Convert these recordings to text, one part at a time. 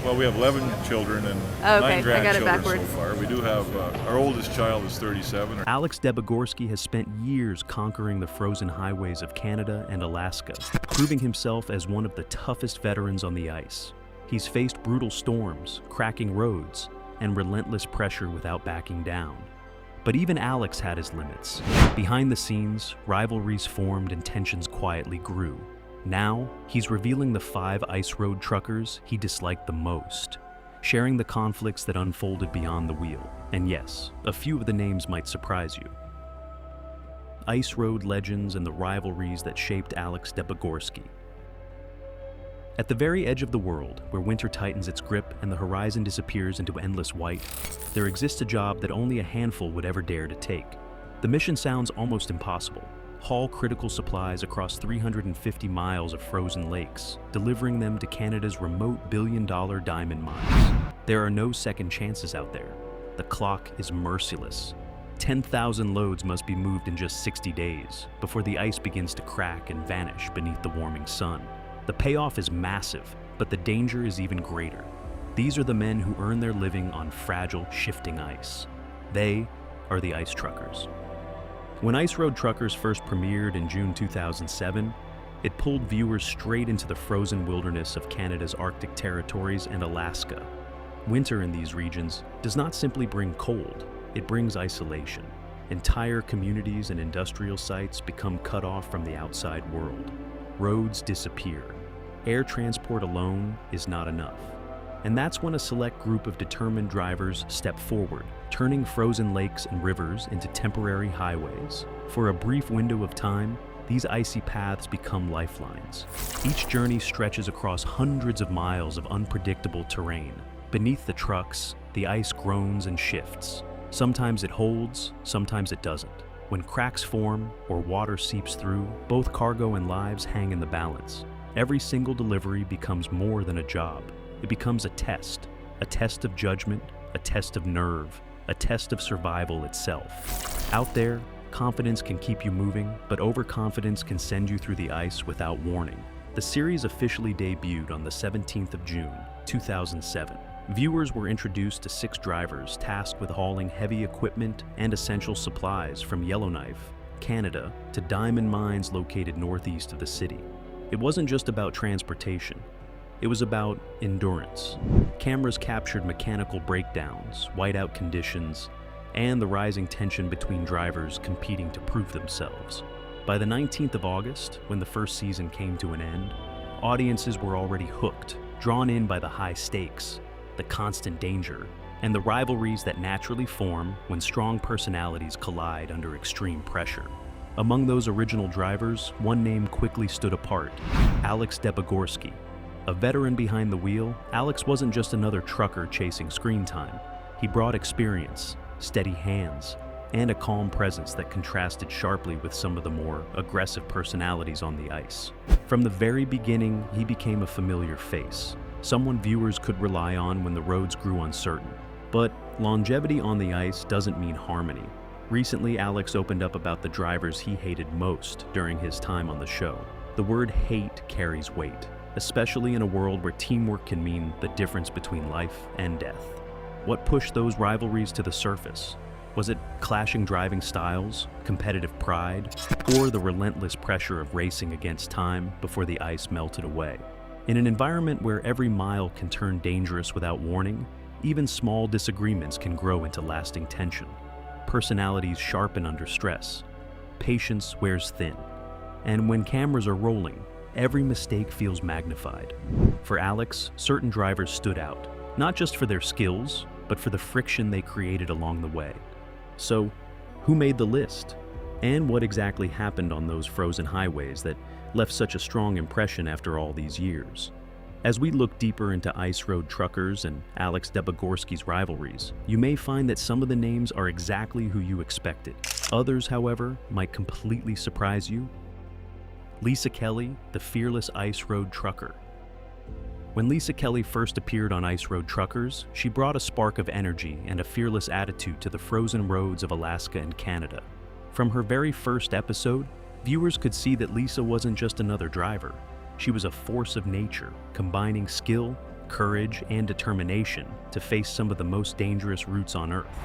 Well, we have 11 children and Oh, 9 okay, I got it grandchildren so backwards. far. We do have, our oldest child is 37. Alex Debogorski has spent years conquering the frozen highways of Canada and Alaska, proving himself as one of the toughest veterans on the ice. He's faced brutal storms, cracking roads, and relentless pressure without backing down. But even Alex had his limits. Behind the scenes, rivalries formed and tensions quietly grew. Now, he's revealing the 5 ice road truckers he disliked the most, sharing the conflicts that unfolded beyond the wheel. And yes, a few of the names might surprise you. Ice road legends and the rivalries that shaped Alex Debogorski. At the very edge of the world, where winter tightens its grip and the horizon disappears into endless white, there exists a job that only a handful would ever dare to take. The mission sounds almost impossible. Haul critical supplies across 350 miles of frozen lakes, delivering them to Canada's remote billion-dollar diamond mines. There are no second chances out there. The clock is merciless. 10,000 loads must be moved in just 60 days before the ice begins to crack and vanish beneath the warming sun. The payoff is massive, but the danger is even greater. These are the men who earn their living on fragile, shifting ice. They are the ice truckers. When Ice Road Truckers first premiered in June 2007, it pulled viewers straight into the frozen wilderness of Canada's Arctic territories and Alaska. Winter in these regions does not simply bring cold, it brings isolation. Entire communities and industrial sites become cut off from the outside world. Roads disappear. Air transport alone is not enough. And that's when a select group of determined drivers step forward, turning frozen lakes and rivers into temporary highways. For a brief window of time, these icy paths become lifelines. Each journey stretches across hundreds of miles of unpredictable terrain. Beneath the trucks, the ice groans and shifts. Sometimes it holds, sometimes it doesn't. When cracks form or water seeps through, both cargo and lives hang in the balance. Every single delivery becomes more than a job. It becomes a test of judgment, a test of nerve, a test of survival itself. Out there, confidence can keep you moving, but overconfidence can send you through the ice without warning. The series officially debuted on the 17th of June, 2007. Viewers were introduced to 6 drivers tasked with hauling heavy equipment and essential supplies from Yellowknife, Canada, to diamond mines located northeast of the city. It wasn't just about transportation. It was about endurance. Cameras captured mechanical breakdowns, whiteout conditions, and the rising tension between drivers competing to prove themselves. By the 19th of August, when the first season came to an end, audiences were already hooked, drawn in by the high stakes, the constant danger, and the rivalries that naturally form when strong personalities collide under extreme pressure. Among those original drivers, one name quickly stood apart: Alex Debogorski. A veteran behind the wheel, Alex wasn't just another trucker chasing screen time. He brought experience, steady hands, and a calm presence that contrasted sharply with some of the more aggressive personalities on the ice. From the very beginning, he became a familiar face, someone viewers could rely on when the roads grew uncertain. But longevity on the ice doesn't mean harmony. Recently, Alex opened up about the drivers he hated most during his time on the show. The word hate carries weight, especially in a world where teamwork can mean the difference between life and death. What pushed those rivalries to the surface? Was it clashing driving styles, competitive pride, or the relentless pressure of racing against time before the ice melted away? In an environment where every mile can turn dangerous without warning, even small disagreements can grow into lasting tension. Personalities sharpen under stress. Patience wears thin. And when cameras are rolling, every mistake feels magnified. For Alex, certain drivers stood out, not just for their skills, but for the friction they created along the way. So, who made the list? And what exactly happened on those frozen highways that left such a strong impression after all these years? As we look deeper into Ice Road Truckers and Alex Debogorski's rivalries, you may find that some of the names are exactly who you expected. Others, however, might completely surprise you. Lisa Kelly, the fearless Ice Road Trucker. When Lisa Kelly first appeared on Ice Road Truckers, she brought a spark of energy and a fearless attitude to the frozen roads of Alaska and Canada. From her very first episode, viewers could see that Lisa wasn't just another driver. She was a force of nature, combining skill, courage, and determination to face some of the most dangerous routes on Earth.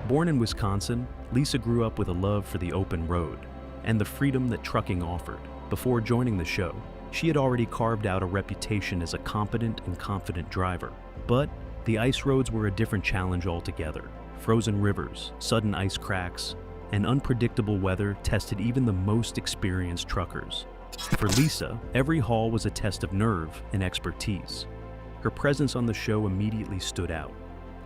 Born in Wisconsin, Lisa grew up with a love for the open road and the freedom that trucking offered. Before joining the show, she had already carved out a reputation as a competent and confident driver. But the ice roads were a different challenge altogether. Frozen rivers, sudden ice cracks, and unpredictable weather tested even the most experienced truckers. For Lisa, every haul was a test of nerve and expertise. Her presence on the show immediately stood out.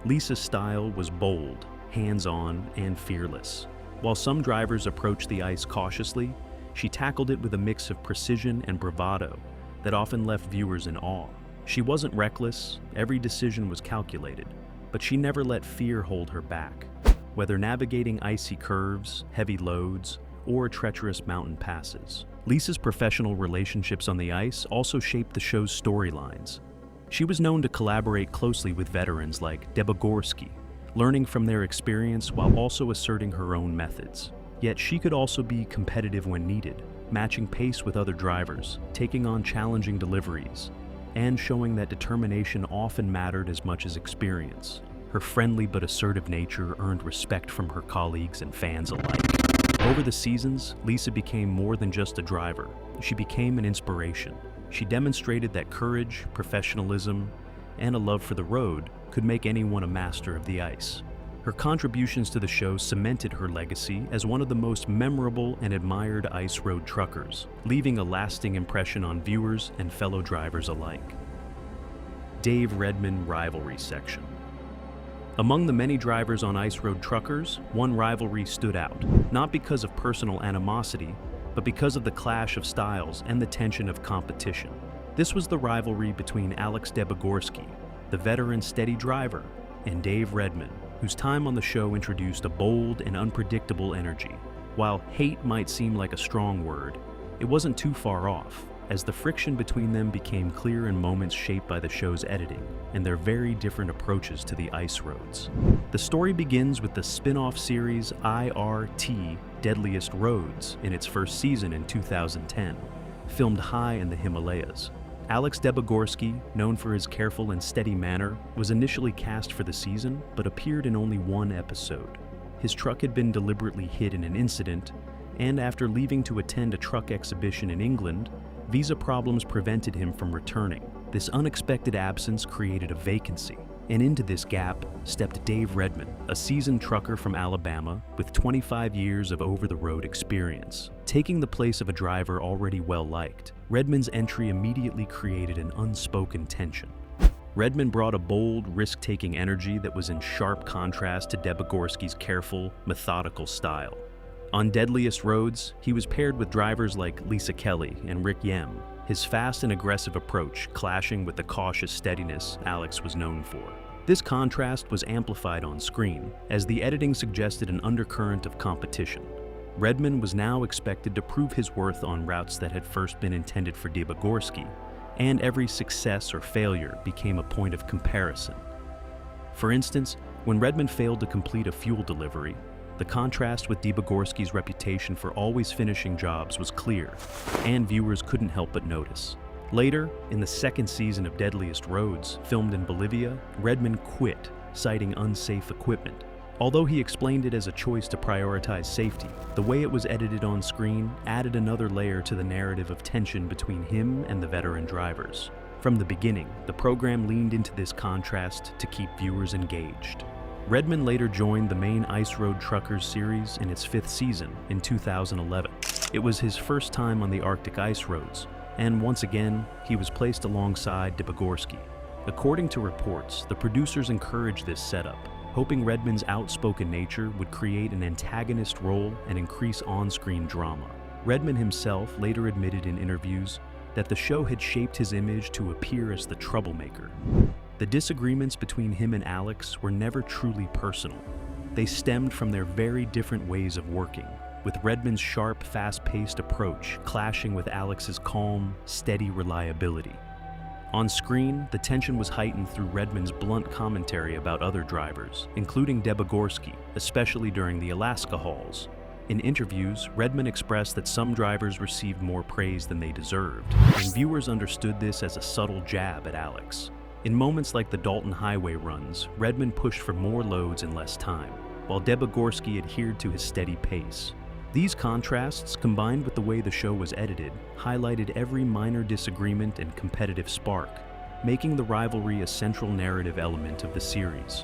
Lisa's style was bold, hands-on, and fearless. While some drivers approached the ice cautiously, she tackled it with a mix of precision and bravado that often left viewers in awe. She wasn't reckless, every decision was calculated, but she never let fear hold her back. Whether navigating icy curves, heavy loads, or treacherous mountain passes, Lisa's professional relationships on the ice also shaped the show's storylines. She was known to collaborate closely with veterans like Debogorski, learning from their experience while also asserting her own methods. Yet she could also be competitive when needed, matching pace with other drivers, taking on challenging deliveries, and showing that determination often mattered as much as experience. Her friendly but assertive nature earned respect from her colleagues and fans alike. Over the seasons, Lisa became more than just a driver. She became an inspiration. She demonstrated that courage, professionalism, and a love for the road could make anyone a master of the ice. Her contributions to the show cemented her legacy as one of the most memorable and admired ice road truckers, leaving a lasting impression on viewers and fellow drivers alike. Dave Redman Rivalry Section. Among the many drivers on ice road truckers, one rivalry stood out, not because of personal animosity, but because of the clash of styles and the tension of competition. This was the rivalry between Alex Debogorski, the veteran steady driver, and Dave Redman, whose time on the show introduced a bold and unpredictable energy. While hate might seem like a strong word, it wasn't too far off, as the friction between them became clear in moments shaped by the show's editing and their very different approaches to the ice roads. The story begins with the spin-off series IRT Deadliest Roads in its first season in 2010, filmed high in the Himalayas. Alex Debogorski, known for his careful and steady manner, was initially cast for the season but appeared in only one episode. His truck had been deliberately hit in an incident, and after leaving to attend a truck exhibition in England, visa problems prevented him from returning. This unexpected absence created a vacancy, and into this gap stepped Dave Redman, a seasoned trucker from Alabama with 25 years of over-the-road experience. Taking the place of a driver already well-liked, Redman's entry immediately created an unspoken tension. Redman brought a bold, risk-taking energy that was in sharp contrast to Debogorski's careful, methodical style. On Deadliest Roads, he was paired with drivers like Lisa Kelly and Rick Yem, his fast and aggressive approach clashing with the cautious steadiness Alex was known for. This contrast was amplified on screen, as the editing suggested an undercurrent of competition. Redman was now expected to prove his worth on routes that had first been intended for Debogorski, and every success or failure became a point of comparison. For instance, when Redman failed to complete a fuel delivery, the contrast with Debogorski's reputation for always finishing jobs was clear, and viewers couldn't help but notice. Later, in the second season of Deadliest Roads, filmed in Bolivia, Redman quit, citing unsafe equipment. Although he explained it as a choice to prioritize safety, the way it was edited on screen added another layer to the narrative of tension between him and the veteran drivers. From the beginning, the program leaned into this contrast to keep viewers engaged. Redman later joined the main Ice Road Truckers series in its fifth season in 2011. It was his first time on the Arctic ice roads, and once again, he was placed alongside Debogorski. According to reports, the producers encouraged this setup, hoping Redman's outspoken nature would create an antagonist role and increase on-screen drama. Redman himself later admitted in interviews that the show had shaped his image to appear as the troublemaker. The disagreements between him and Alex were never truly personal. They stemmed from their very different ways of working, with Redman's sharp, fast-paced approach clashing with Alex's calm, steady reliability. On screen, the tension was heightened through Redman's blunt commentary about other drivers, including Debogorski, especially during the Alaska hauls. In interviews, Redman expressed that some drivers received more praise than they deserved, and viewers understood this as a subtle jab at Alex. In moments like the Dalton Highway runs, Redmond pushed for more loads in less time, while Debogorski adhered to his steady pace. These contrasts, combined with the way the show was edited, highlighted every minor disagreement and competitive spark, making the rivalry a central narrative element of the series.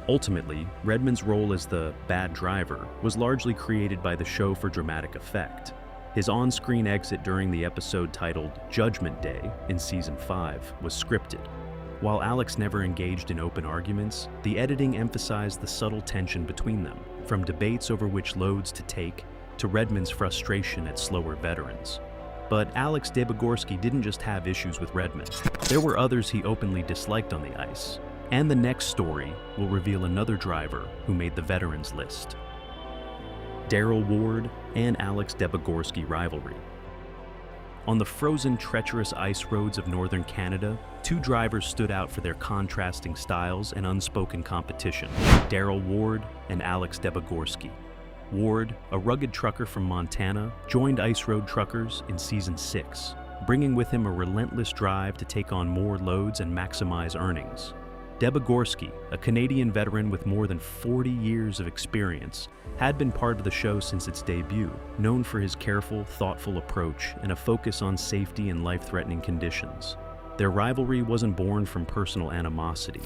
Ultimately, Redmond's role as the bad driver was largely created by the show for dramatic effect. His on-screen exit during the episode titled Judgment Day in Season 5 was scripted. While Alex never engaged in open arguments, the editing emphasized the subtle tension between them, from debates over which loads to take to Redmond's frustration at slower veterans. But Alex Debogorski didn't just have issues with Redmond. There were others he openly disliked on the ice. And the next story will reveal another driver who made the veterans list. Darrell Ward and Alex Debogorski rivalry. On the frozen, treacherous ice roads of northern Canada, two drivers stood out for their contrasting styles and unspoken competition: Darrell Ward and Alex Debogorski. Ward, a rugged trucker from Montana, joined Ice Road Truckers in Season 6, bringing with him a relentless drive to take on more loads and maximize earnings. Debogorski, a Canadian veteran with more than 40 years of experience, had been part of the show since its debut, known for his careful, thoughtful approach and a focus on safety in life-threatening conditions. Their rivalry wasn't born from personal animosity.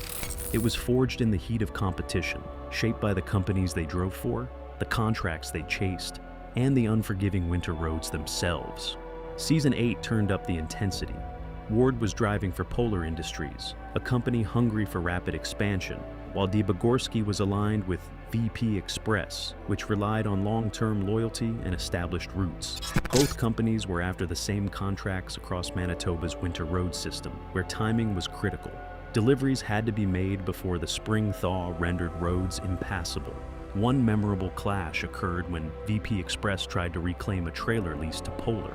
It was forged in the heat of competition, shaped by the companies they drove for, the contracts they chased, and the unforgiving winter roads themselves. Season 8 turned up the intensity. Ward was driving for Polar Industries, a company hungry for rapid expansion, while Debogorski was aligned with VP Express, which relied on long-term loyalty and established roots. Both companies were after the same contracts across Manitoba's winter road system, where timing was critical. Deliveries had to be made before the spring thaw rendered roads impassable. One memorable clash occurred when VP Express tried to reclaim a trailer leased to Polar.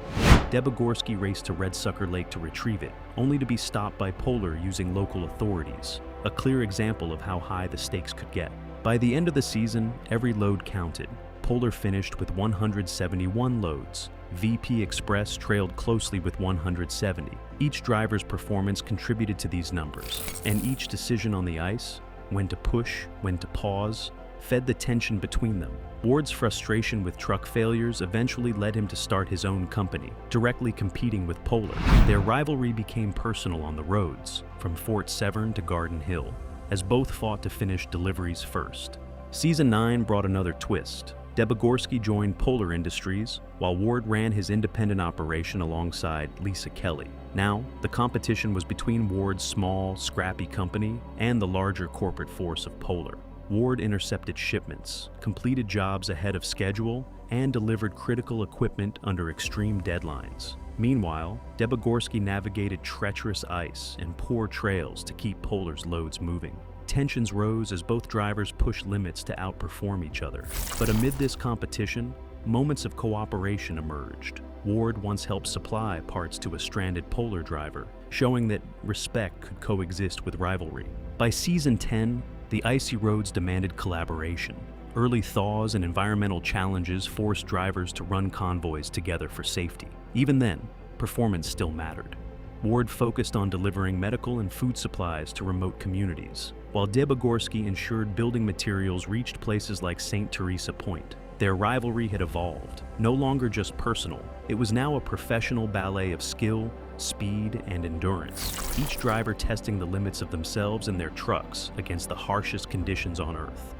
Debogorski raced to Red Sucker Lake to retrieve it, only to be stopped by Polar using local authorities, a clear example of how high the stakes could get. By the end of the season, every load counted. Polar finished with 171 loads. VP Express trailed closely with 170. Each driver's performance contributed to these numbers, and each decision on the ice, when to push, when to pause, fed the tension between them. Ward's frustration with truck failures eventually led him to start his own company, directly competing with Polar. Their rivalry became personal on the roads, from Fort Severn to Garden Hill, as both fought to finish deliveries first. Season 9 brought another twist. Debogorski joined Polar Industries, while Ward ran his independent operation alongside Lisa Kelly. Now, the competition was between Ward's small, scrappy company and the larger corporate force of Polar. Ward intercepted shipments, completed jobs ahead of schedule, and delivered critical equipment under extreme deadlines. Meanwhile, Debogorski navigated treacherous ice and poor trails to keep Polar's loads moving. Tensions rose as both drivers pushed limits to outperform each other. But amid this competition, moments of cooperation emerged. Ward once helped supply parts to a stranded Polar driver, showing that respect could coexist with rivalry. By Season 10, the icy roads demanded collaboration. Early thaws and environmental challenges forced drivers to run convoys together for safety. Even then, performance still mattered. Ward focused on delivering medical and food supplies to remote communities, while Debogorski ensured building materials reached places like St. Teresa Point. Their rivalry had evolved, no longer just personal. It was now a professional ballet of skill, speed, and endurance, each driver testing the limits of themselves and their trucks against the harshest conditions on Earth.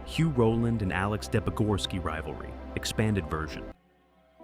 Hugh Rowland and Alex Debogorski rivalry, expanded version.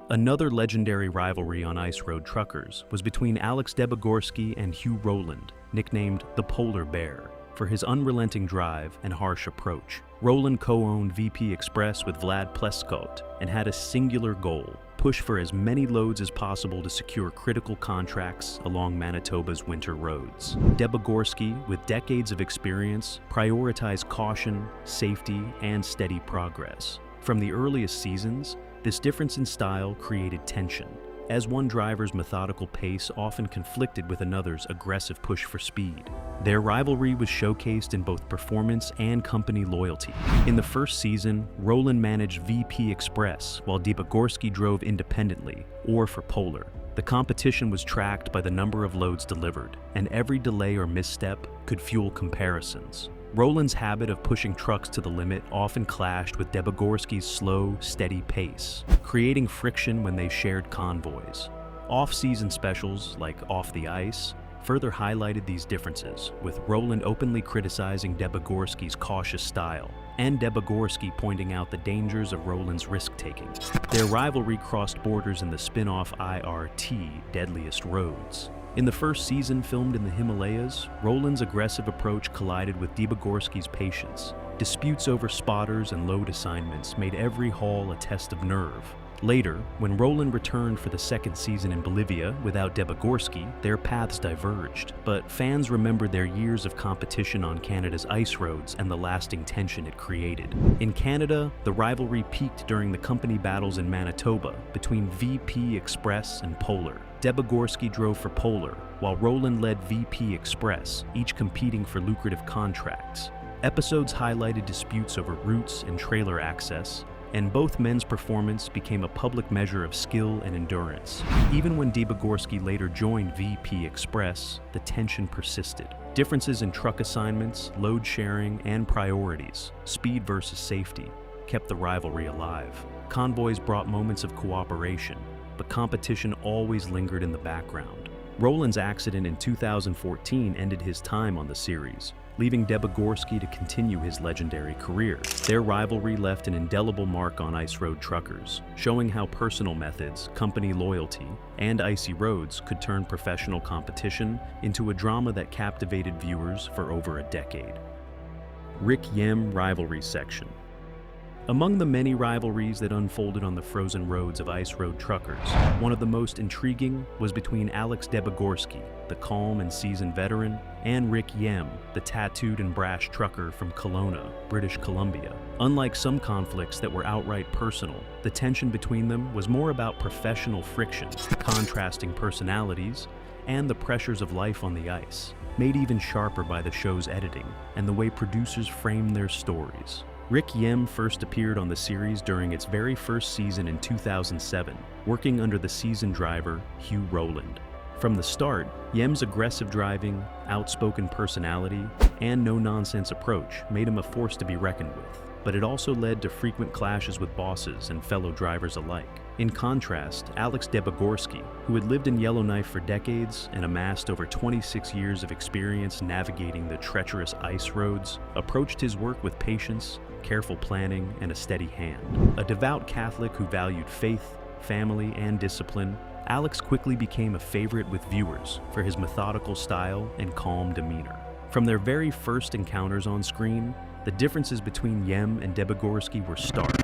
Another legendary rivalry on Ice Road Truckers was between Alex Debogorski and Hugh Rowland, nicknamed the Polar Bear, for his unrelenting drive and harsh approach. Rowland co-owned VP Express with Vlad Pleskot and had a singular goal: push for as many loads as possible to secure critical contracts along Manitoba's winter roads. Debogorski, with decades of experience, prioritized caution, safety, and steady progress. From the earliest seasons, this difference in style created tension, as one driver's methodical pace often conflicted with another's aggressive push for speed. Their rivalry was showcased in both performance and company loyalty. In the first season, Rowland managed VP Express, while Debogorski drove independently, or for Polar. The The competition was tracked by the number of loads delivered, and every delay or misstep could fuel comparisons. Rowland's habit of pushing trucks to the limit often clashed with Debogorski's slow, steady pace, creating friction when they shared convoys. Off-season specials, like Off the Ice, further highlighted these differences, with Rowland openly criticizing Debogorski's cautious style, and Debogorski pointing out the dangers of Rowland's risk-taking. Their rivalry crossed borders in the spin-off IRT, Deadliest Roads. In the first season, filmed in the Himalayas, Rowland's aggressive approach collided with Debogorski's patience. Disputes over spotters and load assignments made every haul a test of nerve. Later, when Rowland returned for the second season in Bolivia without Debogorski, their paths diverged, but fans remembered their years of competition on Canada's ice roads and the lasting tension it created. In Canada, the rivalry peaked during the company battles in Manitoba between VP Express and Polar. Debogorski drove for Polar, while Rowland led VP Express, each competing for lucrative contracts. Episodes highlighted disputes over routes and trailer access, and both men's performance became a public measure of skill and endurance. Even when Debogorski later joined VP Express, the tension persisted. Differences in truck assignments, load sharing, and priorities, speed versus safety, kept the rivalry alive. Convoys brought moments of cooperation, but competition always lingered in the background. Rowland's accident in 2014 ended his time on the series, leaving Debogorski to continue his legendary career. Their rivalry left an indelible mark on ice road truckers, showing how personal methods, company loyalty, and icy roads could turn professional competition into a drama that captivated viewers for over a decade. Rick Yem Rivalry Section. Among the many rivalries that unfolded on the frozen roads of ice road truckers, one of the most intriguing was between Alex Debogorski, the calm and seasoned veteran, and Rick Yem, the tattooed and brash trucker from Kelowna, British Columbia. Unlike some conflicts that were outright personal, the tension between them was more about professional friction, contrasting personalities, and the pressures of life on the ice, made even sharper by the show's editing and the way producers framed their stories. Rick Yem first appeared on the series during its very first season in 2007, working under the seasoned driver Hugh Rowland. From the start, Yem's aggressive driving, outspoken personality, and no-nonsense approach made him a force to be reckoned with, but it also led to frequent clashes with bosses and fellow drivers alike. In contrast, Alex Debogorski, who had lived in Yellowknife for decades and amassed over 26 years of experience navigating the treacherous ice roads, approached his work with patience, careful planning, and a steady hand. A devout Catholic who valued faith, family, and discipline, Alex quickly became a favorite with viewers for his methodical style and calm demeanor. From their very first encounters on screen, the differences between Yem and Debogorski were stark.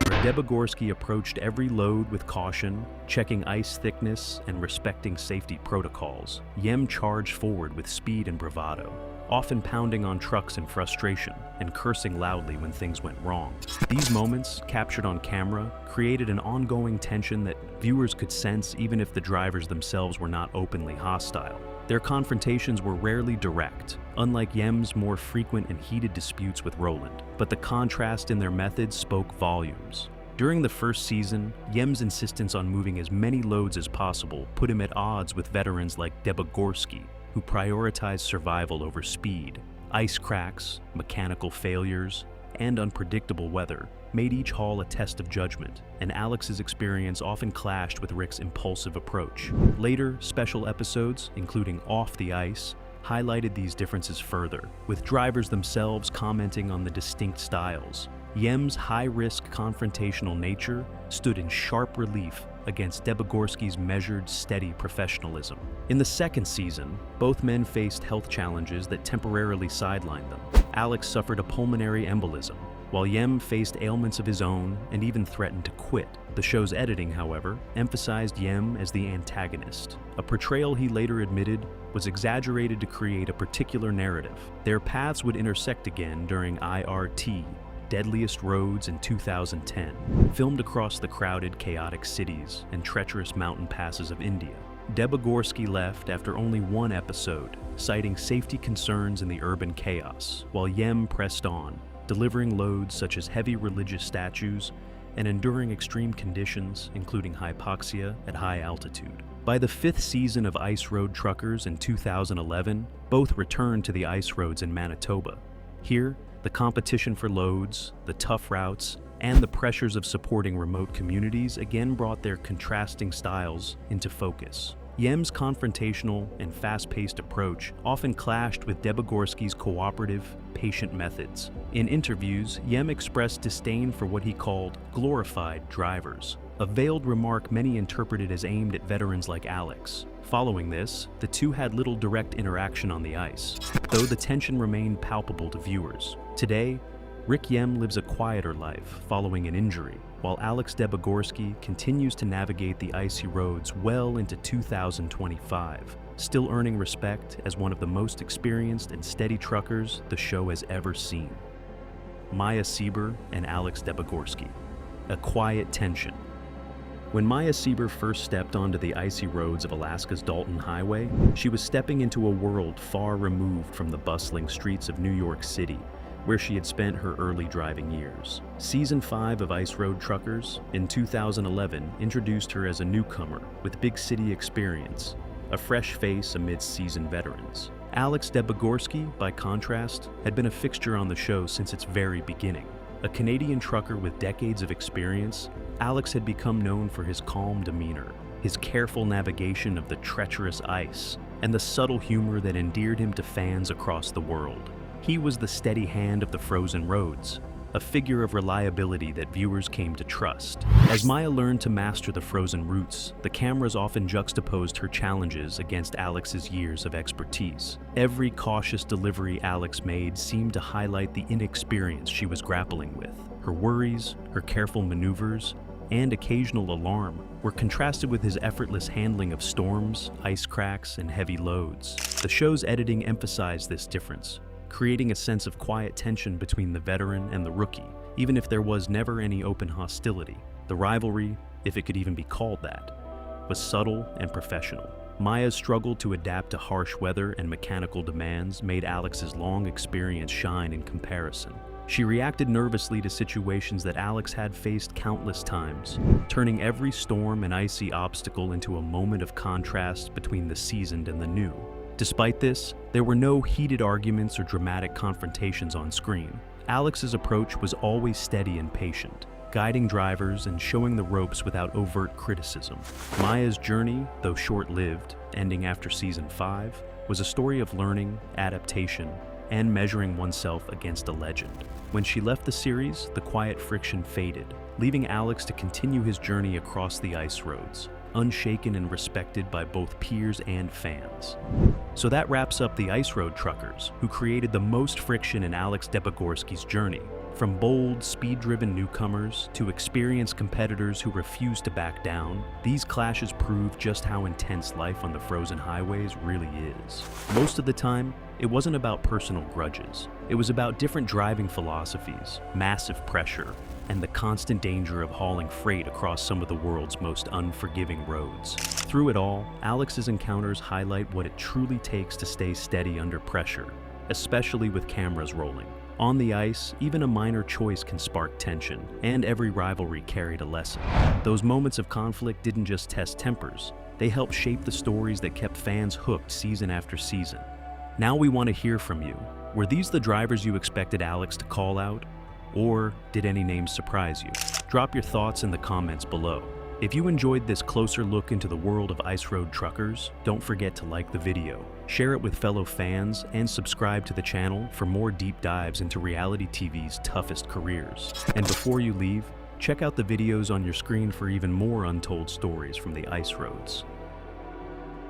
Where Debogorski approached every load with caution, checking ice thickness and respecting safety protocols, Yem charged forward with speed and bravado, often pounding on trucks in frustration and cursing loudly when things went wrong. These moments, captured on camera, created an ongoing tension that viewers could sense even if the drivers themselves were not openly hostile. Their confrontations were rarely direct, unlike Yem's more frequent and heated disputes with Rowland, but the contrast in their methods spoke volumes. During the first season, Yem's insistence on moving as many loads as possible put him at odds with veterans like Debogorski, who prioritized survival over speed. Ice cracks, mechanical failures, and unpredictable weather made each haul a test of judgment, and Alex's experience often clashed with Rick's impulsive approach. Later, special episodes, including Off the Ice, highlighted these differences further, with drivers themselves commenting on the distinct styles. Yem's high-risk confrontational nature stood in sharp relief against Debogorski's measured, steady professionalism. In the second season, both men faced health challenges that temporarily sidelined them. Alex suffered a pulmonary embolism, while Yem faced ailments of his own and even threatened to quit. The show's editing, however, emphasized Yem as the antagonist, a portrayal he later admitted was exaggerated to create a particular narrative. Their paths would intersect again during IRT, Deadliest Roads in 2010, filmed across the crowded, chaotic cities and treacherous mountain passes of India. Debogorski left after only one episode, citing safety concerns in the urban chaos, while Yem pressed on, delivering loads such as heavy religious statues and enduring extreme conditions, including hypoxia at high altitude. By the 5th season of Ice Road Truckers in 2011, both returned to the ice roads in Manitoba. Here, the competition for loads, the tough routes, and the pressures of supporting remote communities again brought their contrasting styles into focus. Yem's confrontational and fast-paced approach often clashed with Debogorski's cooperative, patient methods. In interviews, Yem expressed disdain for what he called glorified drivers, a veiled remark many interpreted as aimed at veterans like Alex. Following this, the two had little direct interaction on the ice, though the tension remained palpable to viewers. Today, Rick Yem lives a quieter life following an injury, while Alex Debogorski continues to navigate the icy roads well into 2025, still earning respect as one of the most experienced and steady truckers the show has ever seen. Maya Sieber and Alex Debogorski. A quiet tension. When Maya Sieber first stepped onto the icy roads of Alaska's Dalton Highway, she was stepping into a world far removed from the bustling streets of New York City, where she had spent her early driving years. Season 5 of Ice Road Truckers in 2011 introduced her as a newcomer with big city experience, a fresh face amidst seasoned veterans. Alex Debogorski, by contrast, had been a fixture on the show since its very beginning. A Canadian trucker with decades of experience, Alex had become known for his calm demeanor, his careful navigation of the treacherous ice, and the subtle humor that endeared him to fans across the world. He was the steady hand of the frozen roads, a figure of reliability that viewers came to trust. As Maya learned to master the frozen routes, the cameras often juxtaposed her challenges against Alex's years of expertise. Every cautious delivery Alex made seemed to highlight the inexperience she was grappling with. Her worries, her careful maneuvers, and occasional alarm were contrasted with his effortless handling of storms, ice cracks, and heavy loads. The show's editing emphasized this difference, creating a sense of quiet tension between the veteran and the rookie, even if there was never any open hostility. The rivalry, if it could even be called that, was subtle and professional. Maya's struggle to adapt to harsh weather and mechanical demands made Alex's long experience shine in comparison. She reacted nervously to situations that Alex had faced countless times, turning every storm and icy obstacle into a moment of contrast between the seasoned and the new. Despite this, there were no heated arguments or dramatic confrontations on screen. Alex's approach was always steady and patient, guiding drivers and showing the ropes without overt criticism. Maya's journey, though short-lived, ending after season 5, was a story of learning, adaptation, and measuring oneself against a legend. When she left the series, the quiet friction faded, leaving Alex to continue his journey across the ice roads, unshaken and respected by both peers and fans. So that wraps up the Ice Road Truckers, who created the most friction in Alex Debogorski's journey. From bold, speed-driven newcomers to experienced competitors who refused to back down, these clashes prove just how intense life on the frozen highways really is. Most of the time, it wasn't about personal grudges. It was about different driving philosophies, massive pressure, and the constant danger of hauling freight across some of the world's most unforgiving roads. Through it all, Alex's encounters highlight what it truly takes to stay steady under pressure, especially with cameras rolling. On the ice, even a minor choice can spark tension, and every rivalry carried a lesson. Those moments of conflict didn't just test tempers, they helped shape the stories that kept fans hooked season after season. Now we want to hear from you. Were these the drivers you expected Alex to call out? Or did any names surprise you? Drop your thoughts in the comments below. If you enjoyed this closer look into the world of Ice Road Truckers, don't forget to like the video, share it with fellow fans, and subscribe to the channel for more deep dives into reality TV's toughest careers. And before you leave, check out the videos on your screen for even more untold stories from the ice roads.